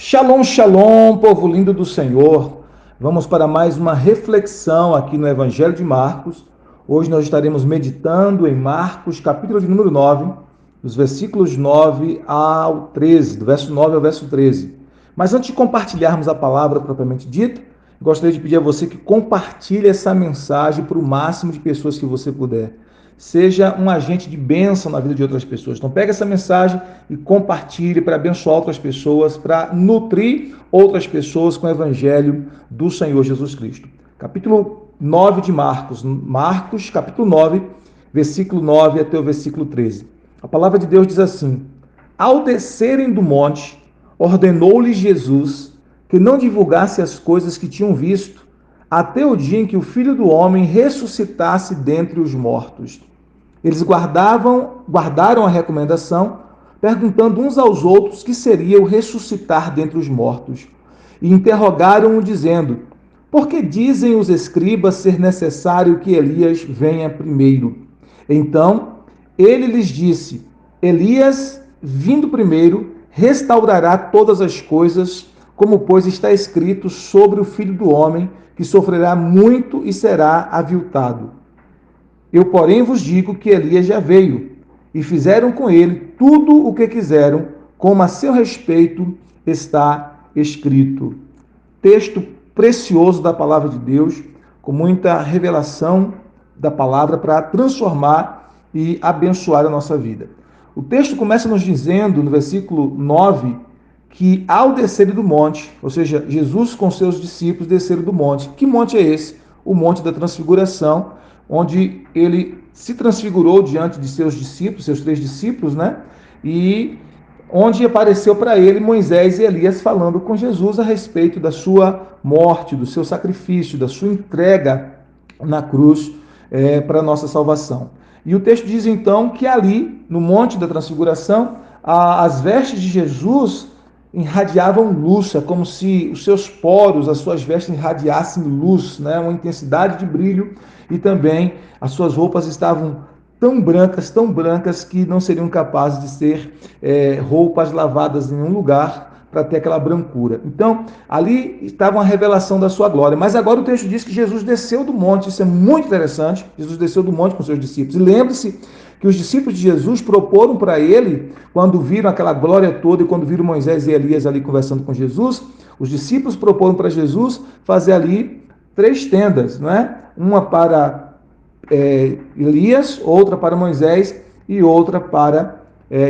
Shalom, shalom, povo lindo do Senhor. Vamos para mais uma reflexão aqui no Evangelho de Marcos. Hoje nós estaremos meditando em Marcos, capítulo de número 9, dos versículos 9 ao 13, do verso 9 ao verso 13. Mas antes de compartilharmos a palavra propriamente dita, gostaria de pedir a você que compartilhe essa mensagem para o máximo de pessoas que você puder. Seja um agente de bênção na vida de outras pessoas. Então pega essa mensagem e compartilhe para abençoar outras pessoas, para nutrir outras pessoas com o Evangelho do Senhor Jesus Cristo. Capítulo 9 de Marcos. Marcos, capítulo 9, versículo 9 até o versículo 13. A palavra de Deus diz assim: Ao descerem do monte, ordenou-lhes Jesus que não divulgasse as coisas que tinham visto, até o dia em que o Filho do Homem ressuscitasse dentre os mortos. Eles guardaram a recomendação, perguntando uns aos outros que seria o ressuscitar dentre os mortos. E interrogaram-o, dizendo: Por que dizem os escribas ser necessário que Elias venha primeiro? Então, ele lhes disse: Elias, vindo primeiro, restaurará todas as coisas, como pois está escrito sobre o Filho do Homem, que sofrerá muito e será aviltado. Eu, porém, vos digo que Elias já veio, e fizeram com ele tudo o que quiseram, como a seu respeito está escrito. Texto precioso da palavra de Deus, com muita revelação da palavra para transformar e abençoar a nossa vida. O texto começa nos dizendo, no versículo 9, que ao descer do monte, ou seja, Jesus com seus discípulos desceram do monte. Que monte é esse? O Monte da Transfiguração, onde ele se transfigurou diante de seus discípulos, seus 3 discípulos, né? E onde apareceu para ele Moisés e Elias falando com Jesus a respeito da sua morte, do seu sacrifício, da sua entrega na cruz para a nossa salvação. E o texto diz então que ali, no Monte da Transfiguração, as vestes de Jesus irradiavam luz, é como se os seus poros, as suas vestes irradiassem luz, né? Uma intensidade de brilho, e também as suas roupas estavam tão brancas que não seriam capazes de ser roupas lavadas em nenhum lugar para ter aquela brancura. Então, ali estava uma revelação da sua glória. Mas agora o texto diz que Jesus desceu do monte, isso é muito interessante, Jesus desceu do monte com seus discípulos. E lembre-se que os discípulos de Jesus proporam para ele, quando viram aquela glória toda e quando viram Moisés e Elias ali conversando com Jesus, os discípulos proporam para Jesus fazer ali 3 tendas, não é? Uma para Elias, outra para Moisés e outra para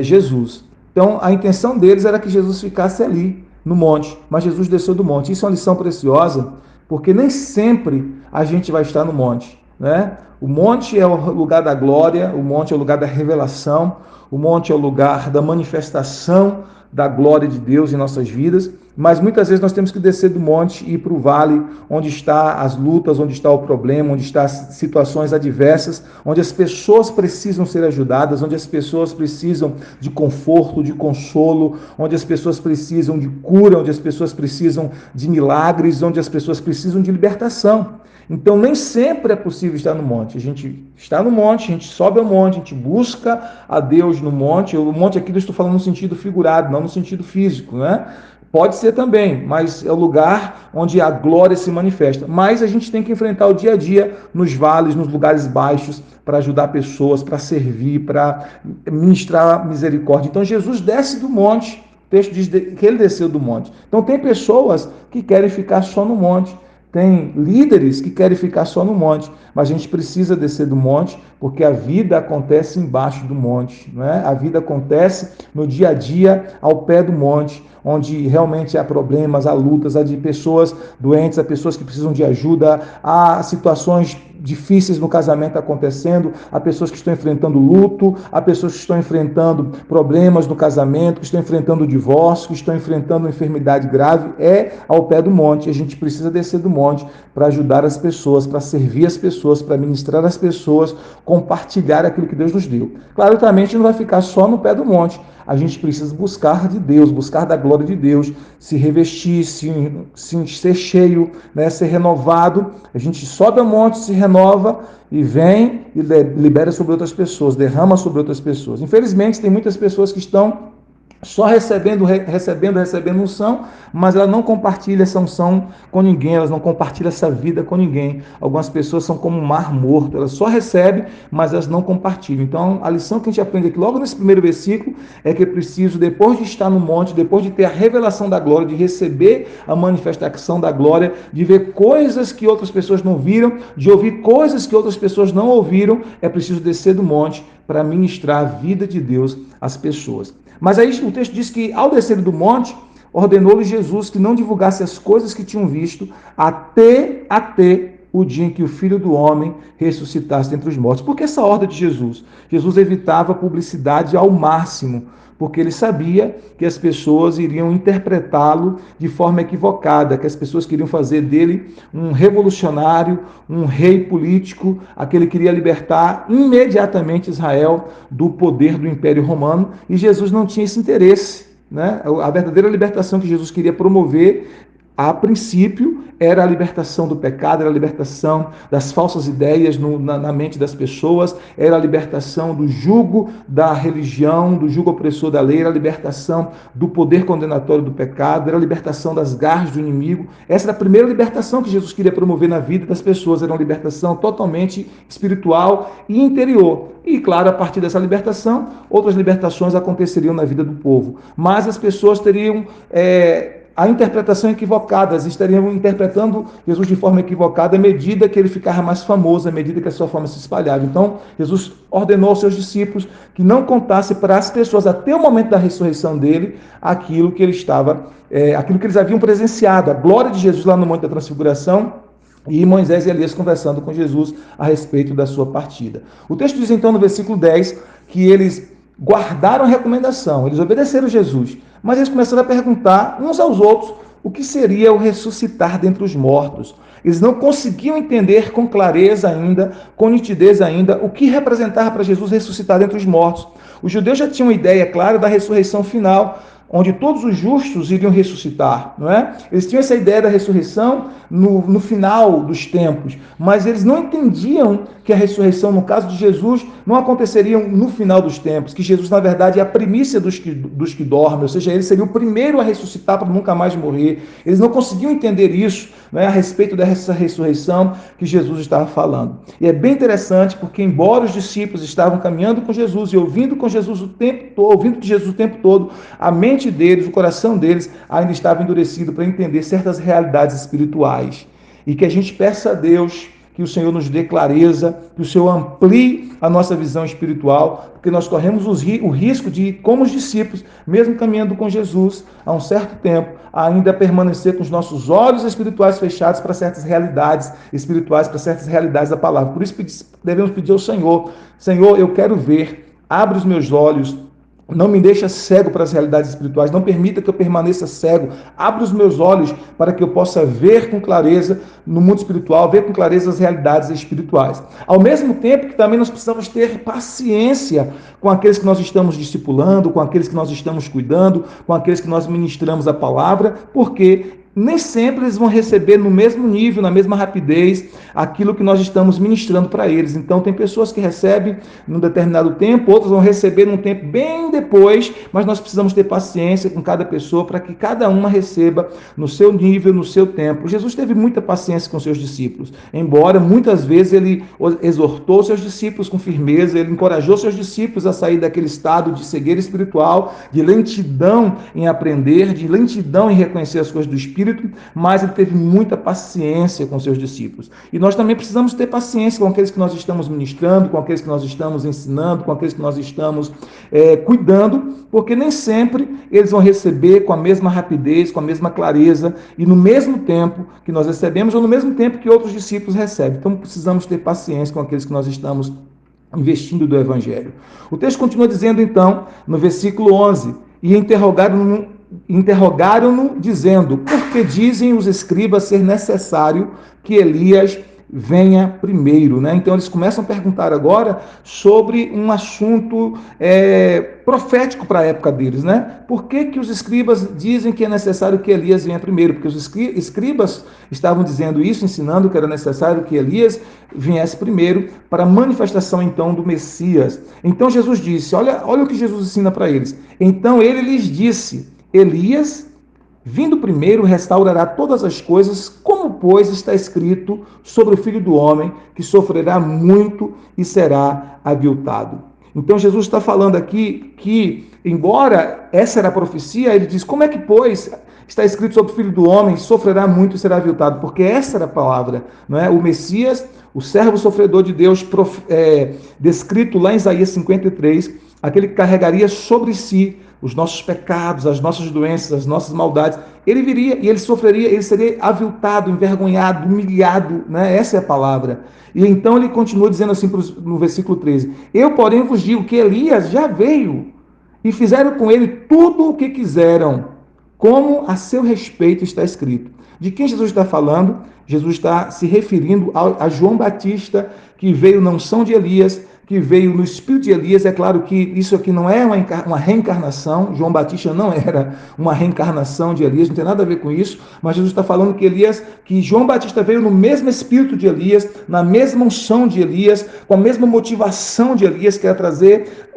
Jesus. Então, a intenção deles era que Jesus ficasse ali no monte, mas Jesus desceu do monte. Isso é uma lição preciosa, porque nem sempre a gente vai estar no monte, né? O monte é o lugar da glória, o monte é o lugar da revelação, o monte é o lugar da manifestação da glória de Deus em nossas vidas, mas muitas vezes nós temos que descer do monte e ir para o vale, onde estão as lutas, onde está o problema, onde estão as situações adversas, onde as pessoas precisam ser ajudadas, onde as pessoas precisam de conforto, de consolo, onde as pessoas precisam de cura, onde as pessoas precisam de milagres, onde as pessoas precisam de libertação. Então, nem sempre é possível estar no monte. A gente está no monte, a gente sobe ao monte, a gente busca a Deus no monte. O monte aqui eu estou falando no sentido figurado, não no sentido físico, né? Pode ser também, mas é o lugar onde a glória se manifesta. Mas a gente tem que enfrentar o dia a dia nos vales, nos lugares baixos, para ajudar pessoas, para servir, para ministrar misericórdia. Então, Jesus desce do monte. O texto diz que ele desceu do monte. Então, tem pessoas que querem ficar só no monte. Tem líderes que querem ficar só no monte, mas a gente precisa descer do monte, porque a vida acontece embaixo do monte, não é? A vida acontece no dia a dia, ao pé do monte, onde realmente há problemas, há lutas, há de pessoas doentes, há pessoas que precisam de ajuda, há situações difíceis no casamento acontecendo, há pessoas que estão enfrentando luto, há pessoas que estão enfrentando problemas no casamento, que estão enfrentando o divórcio, que estão enfrentando uma enfermidade grave. É ao pé do monte. A gente precisa descer do monte para ajudar as pessoas, para servir as pessoas, para ministrar as pessoas, compartilhar aquilo que Deus nos deu. Claro, também a gente não vai ficar só no pé do monte. A gente precisa buscar de Deus, buscar da glória de Deus, se revestir, ser cheio, né, ser renovado. A gente sobe ao monte, se renova e vem e libera sobre outras pessoas, derrama sobre outras pessoas. Infelizmente, tem muitas pessoas que estão só recebendo unção, mas ela não compartilha essa unção com ninguém, elas não compartilham essa vida com ninguém. Algumas pessoas são como um mar morto, elas só recebem, mas elas não compartilham. Então, a lição que a gente aprende aqui logo nesse primeiro versículo é que é preciso, depois de estar no monte, depois de ter a revelação da glória, de receber a manifestação da glória, de ver coisas que outras pessoas não viram, de ouvir coisas que outras pessoas não ouviram, é preciso descer do monte para ministrar a vida de Deus às pessoas. Mas aí o texto diz que, ao descer do monte, ordenou-lhe Jesus que não divulgasse as coisas que tinham visto até o dia em que o Filho do Homem ressuscitasse dentre os mortos. Por que essa ordem de Jesus? Jesus evitava a publicidade ao máximo, porque ele sabia que as pessoas iriam interpretá-lo de forma equivocada, que as pessoas queriam fazer dele um revolucionário, um rei político, aquele que iria libertar imediatamente Israel do poder do Império Romano, e Jesus não tinha esse interesse, né? A verdadeira libertação que Jesus queria promover, a princípio, era a libertação do pecado, era a libertação das falsas ideias na mente das pessoas, era a libertação do jugo da religião, do jugo opressor da lei, era a libertação do poder condenatório do pecado, era a libertação das garras do inimigo. Essa era a primeira libertação que Jesus queria promover na vida das pessoas, era uma libertação totalmente espiritual e interior. E, claro, a partir dessa libertação, outras libertações aconteceriam na vida do povo. Mas as pessoas teriam a interpretação equivocada, eles estariam interpretando Jesus de forma equivocada à medida que ele ficava mais famoso, à medida que a sua fama se espalhava. Então, Jesus ordenou aos seus discípulos que não contasse para as pessoas, até o momento da ressurreição dele, aquilo que eles haviam presenciado, a glória de Jesus lá no Monte da Transfiguração, e Moisés e Elias conversando com Jesus a respeito da sua partida. O texto diz então no versículo 10 que eles guardaram a recomendação, eles obedeceram Jesus, mas eles começaram a perguntar uns aos outros o que seria o ressuscitar dentre os mortos. Eles não conseguiam entender com clareza ainda, com nitidez ainda, o que representava para Jesus ressuscitar dentre os mortos. Os judeus já tinham uma ideia clara da ressurreição final, onde todos os justos iriam ressuscitar, não é? Eles tinham essa ideia da ressurreição no final dos tempos, mas eles não entendiam que a ressurreição, no caso de Jesus, não aconteceria no final dos tempos, que Jesus, na verdade, é a primícia dos que dormem, ou seja, ele seria o primeiro a ressuscitar para nunca mais morrer. Eles não conseguiam entender isso, não é, a respeito dessa ressurreição que Jesus estava falando. E é bem interessante, porque embora os discípulos estavam caminhando com Jesus e ouvindo com Jesus o tempo todo, ouvindo de Jesus o tempo todo, a mente deles, o coração deles ainda estava endurecido para entender certas realidades espirituais. E que a gente peça a Deus que o Senhor nos dê clareza, que o Senhor amplie a nossa visão espiritual, porque nós corremos o risco de, como os discípulos, mesmo caminhando com Jesus há um certo tempo, ainda permanecer com os nossos olhos espirituais fechados para certas realidades espirituais, para certas realidades da palavra. Por isso devemos pedir ao Senhor: Senhor, eu quero ver, abre os meus olhos, não me deixa cego para as realidades espirituais, não permita que eu permaneça cego, abre os meus olhos para que eu possa ver com clareza no mundo espiritual, ver com clareza as realidades espirituais. Ao mesmo tempo que também nós precisamos ter paciência com aqueles que nós estamos discipulando, com aqueles que nós estamos cuidando, com aqueles que nós ministramos a palavra, porque nem sempre eles vão receber no mesmo nível, na mesma rapidez, aquilo que nós estamos ministrando para eles. Então, tem pessoas que recebem num determinado tempo, outras vão receber num tempo bem depois, mas nós precisamos ter paciência com cada pessoa para que cada uma receba no seu nível, no seu tempo. Jesus teve muita paciência com seus discípulos, embora muitas vezes ele exortou seus discípulos com firmeza, ele encorajou seus discípulos a sair daquele estado de cegueira espiritual, de lentidão em aprender, de lentidão em reconhecer as coisas do Espírito, mas ele teve muita paciência com seus discípulos. E nós também precisamos ter paciência com aqueles que nós estamos ministrando, com aqueles que nós estamos ensinando, com aqueles que nós estamos cuidando, porque nem sempre eles vão receber com a mesma rapidez, com a mesma clareza e no mesmo tempo que nós recebemos ou no mesmo tempo que outros discípulos recebem. Então precisamos ter paciência com aqueles que nós estamos investindo do Evangelho. O texto continua dizendo então, no versículo 11, e interrogaram-no, dizendo: por que dizem os escribas ser necessário que Elias venha primeiro, né? Então eles começam a perguntar agora sobre um assunto profético para a época deles, né? Por que os escribas dizem que é necessário que Elias venha primeiro? Porque os escribas estavam dizendo isso, ensinando que era necessário que Elias viesse primeiro para a manifestação então do Messias. Então Jesus disse, olha o que Jesus ensina para eles. Então ele lhes disse, Elias vindo primeiro, restaurará todas as coisas, como, pois, está escrito sobre o Filho do Homem, que sofrerá muito e será aviltado. Então, Jesus está falando aqui que, embora essa era a profecia, ele diz, como é que, pois, está escrito sobre o Filho do Homem, sofrerá muito e será aviltado? Porque essa era a palavra, não é? O Messias, o servo sofredor de Deus, descrito lá em Isaías 53, aquele que carregaria sobre si os nossos pecados, as nossas doenças, as nossas maldades, ele viria e ele sofreria, ele seria aviltado, envergonhado, humilhado, né? Essa é a palavra. E então ele continua dizendo assim no versículo 13: Eu, porém, vos digo que Elias já veio e fizeram com ele tudo o que quiseram, como a seu respeito está escrito. De quem Jesus está falando? Jesus está se referindo a João Batista, que veio na unção de Elias, que veio no espírito de Elias. É claro que isso aqui não é uma reencarnação, João Batista não era uma reencarnação de Elias, não tem nada a ver com isso, mas Jesus está falando que João Batista veio no mesmo espírito de Elias, na mesma unção de Elias, com a mesma motivação de Elias, que era trazer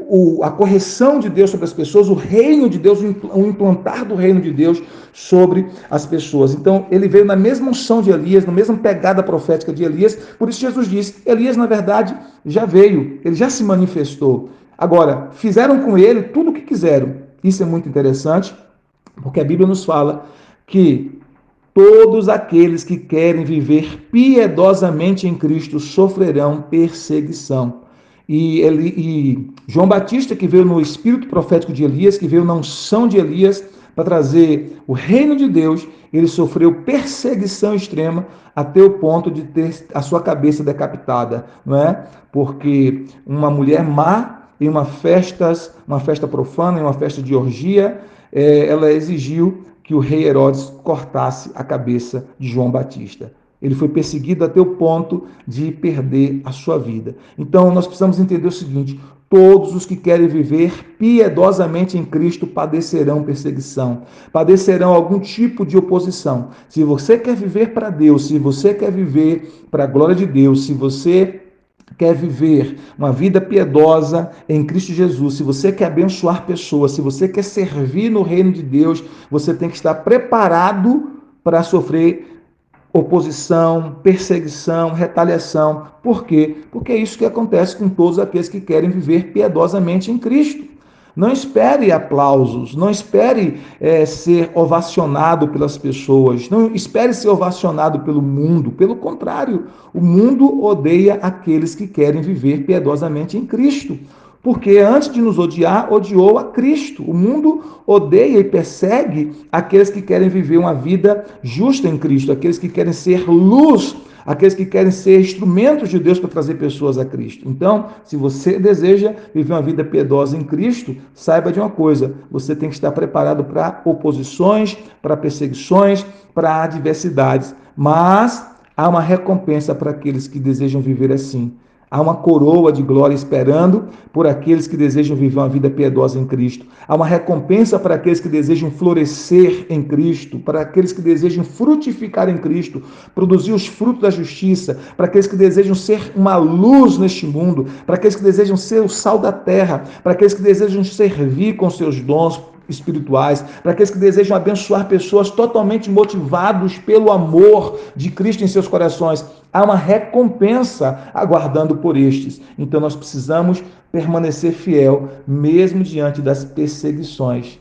a correção de Deus sobre as pessoas, o reino de Deus, o implantar do reino de Deus sobre as pessoas. Então, ele veio na mesma unção de Elias, na mesma pegada profética de Elias, por isso Jesus disse, Elias, na verdade, já veio, ele já se manifestou. Agora, fizeram com ele tudo o que quiseram. Isso é muito interessante, porque a Bíblia nos fala que todos aqueles que querem viver piedosamente em Cristo sofrerão perseguição. E João Batista, que veio no espírito profético de Elias, que veio na unção de Elias para trazer o reino de Deus, ele sofreu perseguição extrema até o ponto de ter a sua cabeça decapitada, não é? Porque uma mulher má em uma festa profana, em uma festa de orgia, ela exigiu que o rei Herodes cortasse a cabeça de João Batista. Ele foi perseguido até o ponto de perder a sua vida. Então, nós precisamos entender o seguinte: todos os que querem viver piedosamente em Cristo padecerão perseguição, padecerão algum tipo de oposição. Se você quer viver para Deus, se você quer viver para a glória de Deus, se você quer viver uma vida piedosa em Cristo Jesus, se você quer abençoar pessoas, se você quer servir no reino de Deus, você tem que estar preparado para sofrer oposição, perseguição, retaliação. Por quê? Porque é isso que acontece com todos aqueles que querem viver piedosamente em Cristo. Não espere aplausos, não espere ser ovacionado pelas pessoas, não espere ser ovacionado pelo mundo. Pelo contrário, o mundo odeia aqueles que querem viver piedosamente em Cristo. Porque antes de nos odiar, odiou a Cristo. O mundo odeia e persegue aqueles que querem viver uma vida justa em Cristo, aqueles que querem ser luz, aqueles que querem ser instrumentos de Deus para trazer pessoas a Cristo. Então, se você deseja viver uma vida piedosa em Cristo, saiba de uma coisa: você tem que estar preparado para oposições, para perseguições, para adversidades. Mas há uma recompensa para aqueles que desejam viver assim. Há uma coroa de glória esperando por aqueles que desejam viver uma vida piedosa em Cristo. Há uma recompensa para aqueles que desejam florescer em Cristo, para aqueles que desejam frutificar em Cristo, produzir os frutos da justiça, para aqueles que desejam ser uma luz neste mundo, para aqueles que desejam ser o sal da terra, para aqueles que desejam servir com seus dons espirituais, para aqueles que desejam abençoar pessoas totalmente motivados pelo amor de Cristo em seus corações. Há uma recompensa aguardando por estes. Então nós precisamos permanecer fiel, mesmo diante das perseguições.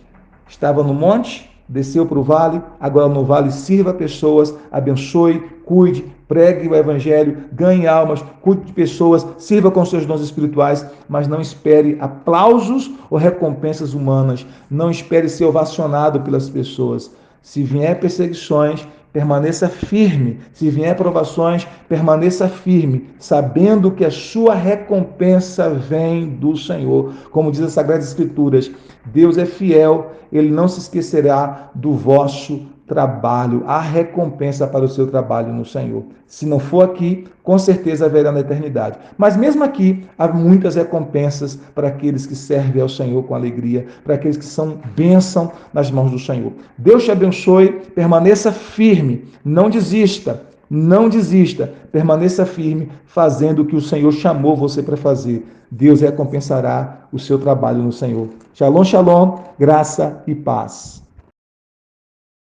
Estava no monte, desceu para o vale, agora no vale sirva pessoas, abençoe, cuide, pregue o evangelho, ganhe almas, cuide de pessoas, sirva com seus dons espirituais, mas não espere aplausos ou recompensas humanas, não espere ser ovacionado pelas pessoas. Se vier perseguições, permaneça firme. Se vier provações, permaneça firme, sabendo que a sua recompensa vem do Senhor. Como diz as Sagradas Escrituras, Deus é fiel, Ele não se esquecerá do vosso trabalho, há recompensa para o seu trabalho no Senhor. Se não for aqui, com certeza haverá na eternidade. Mas mesmo aqui, há muitas recompensas para aqueles que servem ao Senhor com alegria, para aqueles que são bênção nas mãos do Senhor. Deus te abençoe, permaneça firme, não desista. Não desista, permaneça firme, fazendo o que o Senhor chamou você para fazer. Deus recompensará o seu trabalho no Senhor. Shalom, shalom, graça e paz.